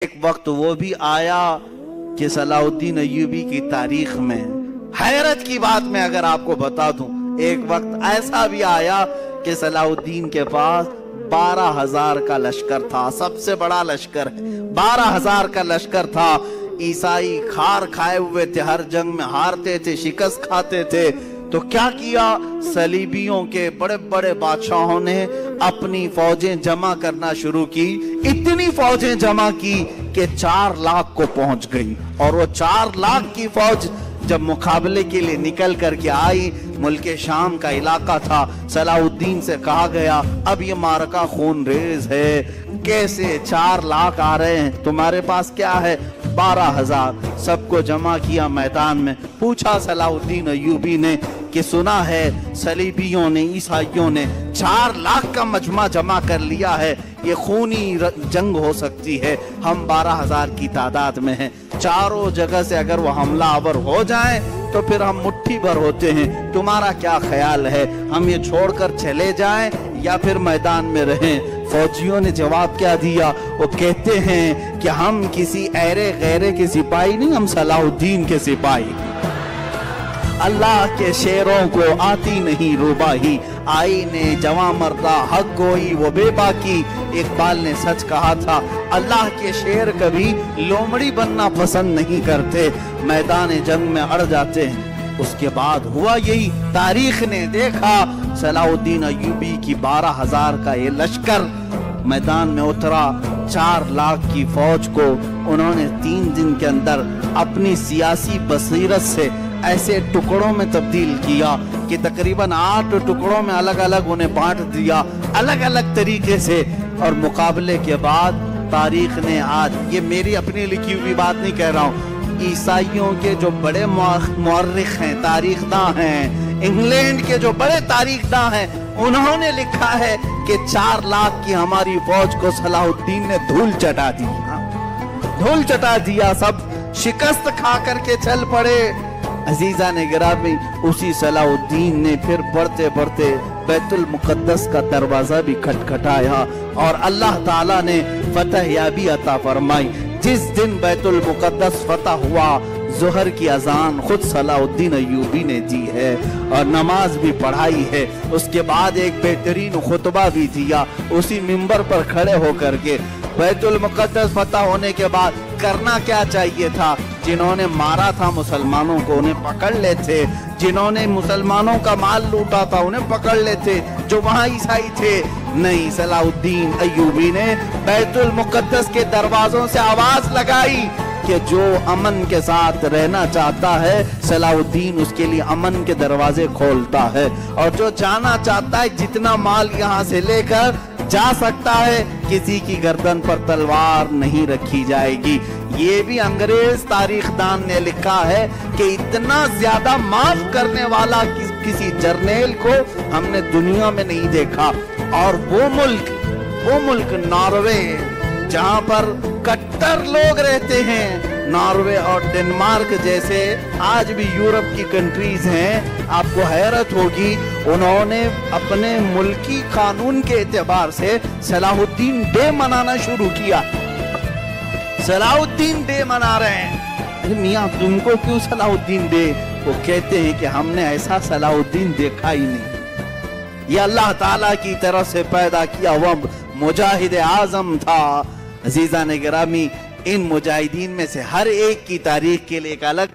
ایک وقت وہ بھی آیا کہ صلاح الدین ایوبی کی تاریخ میں حیرت کی بات میں اگر آپ کو بتا دوں، ایک وقت ایسا بھی آیا کہ صلاح الدین کے پاس 12,000 کا لشکر تھا، سب سے بڑا لشکر ہے، 12,000 کا لشکر تھا۔ عیسائی کھار کھائے ہوئے تھے، ہر جنگ میں ہارتے تھے، شکست کھاتے تھے۔ تو کیا کیا؟ صلیبیوں کے بڑے بڑے بادشاہوں نے اپنی فوجیں جمع کرنا شروع کی، اتنی فوجیں جمع کی کہ 4 لاکھ کو پہنچ گئی، اور وہ 4 لاکھ کی فوج جب مقابلے کے لیے نکل کر کے آئی، ملک شام کا علاقہ تھا، صلاح الدین سے کہا گیا اب یہ معرکہ خون ریز ہے، کیسے 4 لاکھ آ رہے ہیں، تمہارے پاس کیا ہے؟ 12,000۔ سب کو جمع کیا میدان میں، پوچھا صلاح الدین ایوبی نے کہ سنا ہے صلیبیوں نے، عیسائیوں نے 4 لاکھ کا مجمع جمع کر لیا ہے، یہ خونی جنگ ہو سکتی ہے، ہم 12,000 کی تعداد میں ہیں، چاروں جگہ سے اگر وہ حملہ آور ہو جائیں تو پھر ہم مٹھی بھر ہوتے ہیں، تمہارا کیا خیال ہے؟ ہم یہ چھوڑ کر چلے جائیں یا پھر میدان میں رہیں؟ فوجیوں نے جواب کیا دیا؟ وہ کہتے ہیں کہ ہم کسی ایرے غیرے کے سپاہی نہیں، ہم صلاح الدین کے سپاہی، اللہ کے شیروں کو آتی نہیں روباہی، آئینے جواں مردہ حق گوئی وہ بے باکی۔ اقبال نے سچ کہا تھا، اللہ کے شیر کبھی لومڑی بننا پسند نہیں کرتے، میدان جنگ میں اڑ جاتے ہیں۔ اس کے بعد ہوا یہی، تاریخ نے دیکھا صلاح الدین ایوبی کی 12,000 کا یہ لشکر میدان میں اترا، 4 لاکھ کی فوج کو انہوں نے 3 دن کے اندر اپنی سیاسی بصیرت سے ایسے ٹکڑوں میں تبدیل کیا کہ تقریباً 8 ٹکڑوں میں الگ الگ انہیں بانٹ دیا، الگ الگ طریقے سے۔ اور مقابلے کے بعد تاریخ نے آج، یہ میری اپنی لکھی ہوئی بات نہیں کہہ رہا ہوں، عیسائیوں کے جو بڑے مورخ ہیں، تاریخ داں ہیں، انگلینڈ کے جو بڑے تاریخ داں ہیں، انہوں نے لکھا ہے کہ 4 لاکھ کی ہماری فوج کو صلاح الدین نے دھول چٹا دی، دھول چٹا دیا، سب شکست کھا کر کے چل پڑے۔ عزیزان گرامی، اسی صلاح الدین نے پھر بڑھتے بڑھتے بیت المقدس کا دروازہ بھی کھٹکھٹایا اور اللہ تعالیٰ نے فتح یابی عطا فرمائی۔ جس دن بیت المقدس فتح ہوا، ظہر کی اذان خود صلاح الدین ایوبی نے دی ہے اور نماز بھی پڑھائی ہے، اس کے بعد ایک بہترین خطبہ بھی دیا اسی منبر پر کھڑے ہو کر کے۔ بیت المقدس فتح ہونے کے بعد کرنا کیا چاہیے تھا؟ جنہوں نے مارا تھا مسلمانوں کو انہیں پکڑ لیتے، جنہوں نے مسلمانوں کا مال لوٹا تھا انہیں پکڑ لیتے، جو وہاں عیسائی تھے۔ نہیں، صلاح الدین ایوبی نے بیت المقدس کے دروازوں سے آواز لگائی کہ جو امن کے ساتھ رہنا چاہتا ہے صلاح الدین اس کے لیے امن کے دروازے کھولتا ہے، اور جو جانا چاہتا ہے جتنا مال یہاں سے لے کر جا سکتا ہے، کسی کی گردن پر تلوار نہیں رکھی جائے گی۔ یہ بھی انگریز تاریخ دان نے لکھا ہے کہ اتنا زیادہ معاف کرنے والا کسی جرنیل کو ہم نے دنیا میں نہیں دیکھا۔ اور وہ ملک ناروے، جہاں پر کٹر لوگ رہتے ہیں، ناروے اور ڈنمارک جیسے آج بھی یورپ کی کنٹریز ہیں، آپ کو حیرت ہوگی، انہوں نے اپنے ملکی قانون کے اعتبار سے صلاح الدین ڈے منانا شروع کیا۔ صلاح الدین ڈے منا رہے ہیں۔ میاں تم کو کیوں صلاح الدین ڈے؟ وہ کہتے ہیں کہ ہم نے ایسا صلاح الدین دیکھا ہی نہیں، یہ اللہ تعالیٰ کی طرف سے پیدا کیا ہوا مجاہد اعظم تھا۔ عزیزان گرامی، ان مجاہدین میں سے ہر ایک کی تاریخ کے لیے ایک الگ